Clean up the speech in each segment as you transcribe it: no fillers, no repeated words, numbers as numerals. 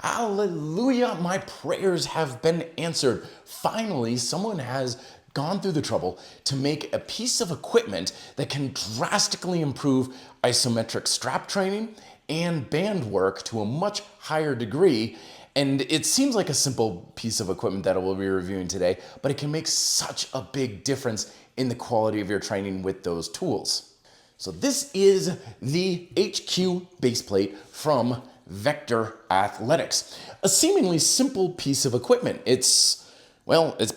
Hallelujah, my prayers have been answered. Finally, someone has gone through the trouble to make a piece of equipment that can drastically improve isometric strap training and band work to a much higher degree. And it seems like a simple piece of equipment that we'll be reviewing today, but it can make such a big difference in the quality of your training with those tools. So this is the HQ baseplate from Vector Athletics, a seemingly simple piece of equipment. It's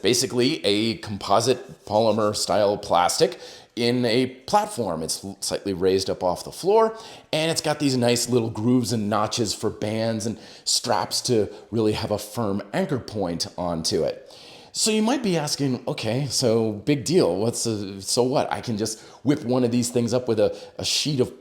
basically a composite polymer style plastic in a platform. It's slightly raised up off the floor, and it's got these nice little grooves and notches for bands and straps to really have a firm anchor point onto it. So you might be asking, okay, so big deal. So what? I can just whip one of these things up with a sheet of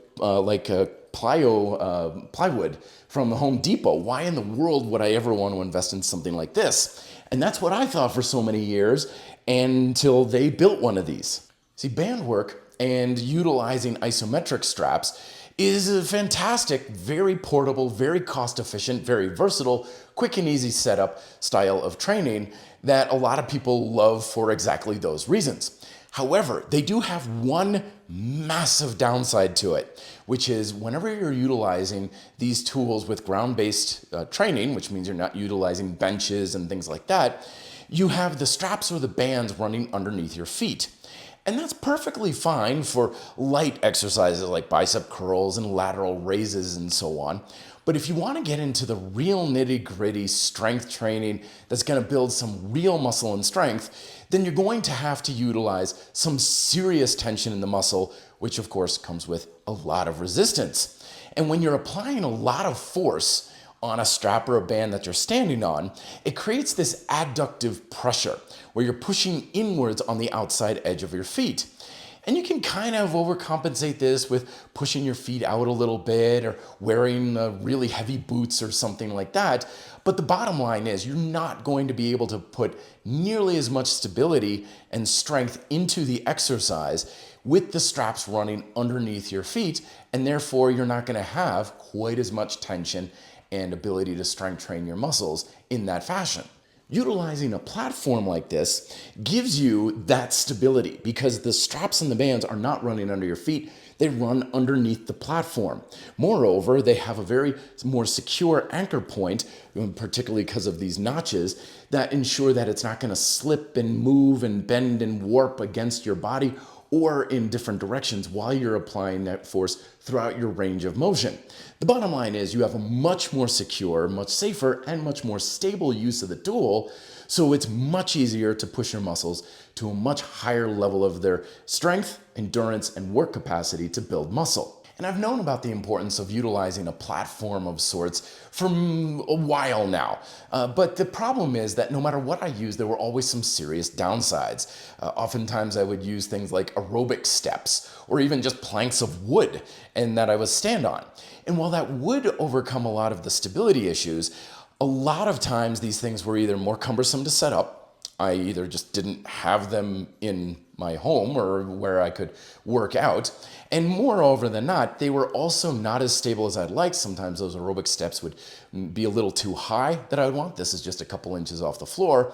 plywood from Home Depot. Why in the world would I ever want to invest in something like this? And that's what I thought for so many years until they built one of these. See, band work and utilizing isometric straps is a fantastic, very portable, very cost efficient, very versatile, quick and easy setup style of training that a lot of people love for exactly those reasons. However, they do have one massive downside to it, which is whenever you're utilizing these tools with ground-based training, which means you're not utilizing benches and things like that, you have the straps or the bands running underneath your feet. And that's perfectly fine for light exercises like bicep curls and lateral raises and so on. But if you want to get into the real nitty-gritty strength training that's going to build some real muscle and strength, then you're going to have to utilize some serious tension in the muscle, which of course comes with a lot of resistance. And when you're applying a lot of force on a strap or a band that you're standing on, it creates this adductive pressure where you're pushing inwards on the outside edge of your feet. And you can kind of overcompensate this with pushing your feet out a little bit or wearing really heavy boots or something like that. But the bottom line is you're not going to be able to put nearly as much stability and strength into the exercise with the straps running underneath your feet, and therefore you're not going to have quite as much tension and ability to strength train your muscles in that fashion. Utilizing a platform like this gives you that stability because the straps and the bands are not running under your feet, they run underneath the platform. Moreover, they have a very more secure anchor point, particularly because of these notches, that ensure that it's not going to slip and move and bend and warp against your body or in different directions while you're applying that force throughout your range of motion. The bottom line is you have a much more secure, much safer, and much more stable use of the tool, so it's much easier to push your muscles to a much higher level of their strength, endurance, and work capacity to build muscle. And I've known about the importance of utilizing a platform of sorts for a while now. But the problem is that no matter what I used, there were always some serious downsides. Oftentimes I would use things like aerobic steps or even just planks of wood and that I would stand on. And while that would overcome a lot of the stability issues, a lot of times these things were either more cumbersome to set up, I either just didn't have them in my home or where I could work out. And moreover than not, they were also not as stable as I'd like. Sometimes those aerobic steps would be a little too high that I would want. This is just a couple inches off the floor.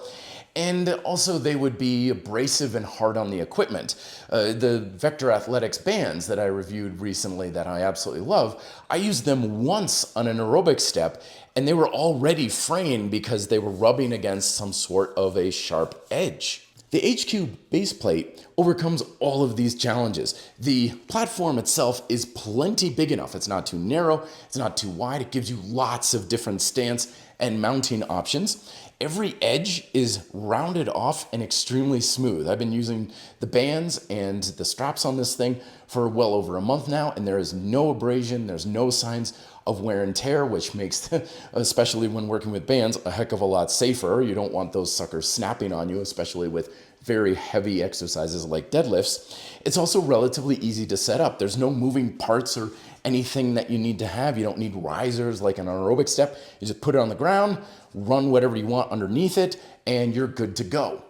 And also they would be abrasive and hard on the equipment. The Vector Athletics bands that I reviewed recently that I absolutely love, I used them once on an aerobic step and they were already fraying because they were rubbing against some sort of a sharp edge. The HQ baseplate overcomes all of these challenges. The platform itself is plenty big enough. It's not too narrow, it's not too wide. It gives you lots of different stance and mounting options. Every edge is rounded off and extremely smooth. I've been using the bands and the straps on this thing for well over a month now, and there is no abrasion, there's no signs of wear and tear, which makes, especially when working with bands, a heck of a lot safer. You don't want those suckers snapping on you, especially with very heavy exercises like deadlifts. It's also relatively easy to set up. There's no moving parts or anything that you need to have. You don't need risers like an aerobic step. You just put it on the ground, run whatever you want underneath it, and you're good to go.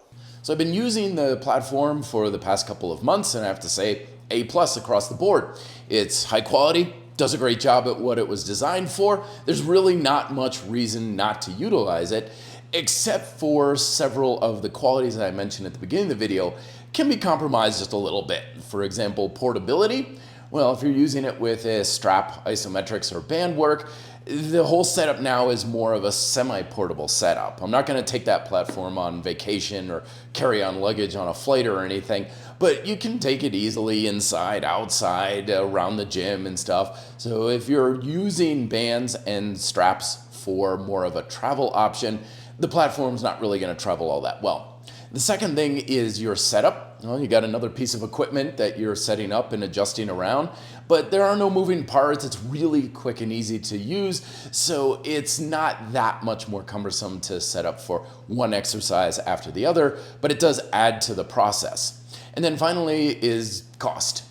So I've been using the platform for the past couple of months, and I have to say, A+ across the board. It's high quality, does a great job at what it was designed for. There's really not much reason not to utilize it, except for several of the qualities that I mentioned at the beginning of the video can be compromised just a little bit. For example, portability. Well, if you're using it with a strap, isometrics, or band work, the whole setup now is more of a semi-portable setup. I'm not going to take that platform on vacation or carry on luggage on a flight or anything, but you can take it easily inside, outside, around the gym and stuff. So if you're using bands and straps for more of a travel option, the platform's not really going to travel all that well. The second thing is your setup. Well, you got another piece of equipment that you're setting up and adjusting around, but there are no moving parts. It's really quick and easy to use, so it's not that much more cumbersome to set up for one exercise after the other, but it does add to the process. And then finally is cost.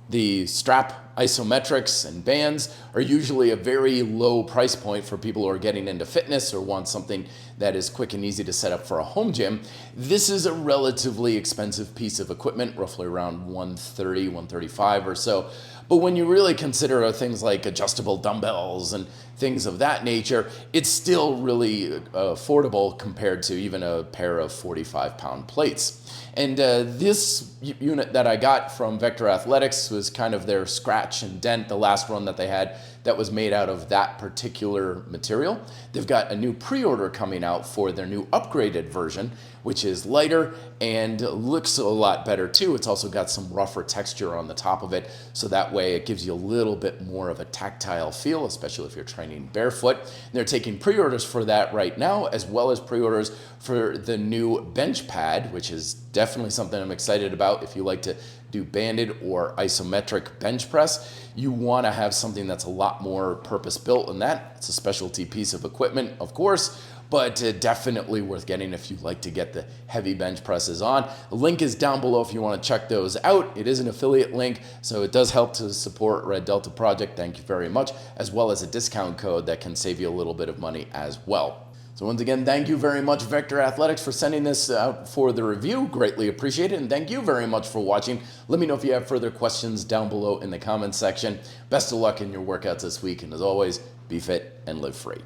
The strap, isometrics, and bands are usually a very low price point for people who are getting into fitness or want something that is quick and easy to set up for a home gym. This is a relatively expensive piece of equipment, roughly around $130, $135 or so. But when you really consider things like adjustable dumbbells and things of that nature, it's still really affordable compared to even a pair of 45-pound plates. And this unit that I got from Vector Athletics was kind of their scratch and dent, the last run that they had that was made out of that particular material. They've got a new pre-order coming out for their new upgraded version, which is lighter and looks a lot better too. It's also got some rougher texture on the top of it, so that way it gives you a little bit more of a tactile feel, especially if you're training barefoot. And they're taking pre-orders for that right now, as well as pre-orders for the new bench pad, which is definitely something I'm excited about. If you like to do banded or isometric bench press, you want to have something that's a lot more purpose-built than that. It's a specialty piece of equipment, of course, but definitely worth getting if you like to get the heavy bench presses on. The link is down below if you want to check those out. It is an affiliate link, so it does help to support Red Delta Project. Thank you very much, as well as a discount code that can save you a little bit of money as well. So once again, thank you very much, Vector Athletics, for sending this out for the review. Greatly appreciate it. And thank you very much for watching. Let me know if you have further questions down below in the comments section. Best of luck in your workouts this week. And as always, be fit and live free.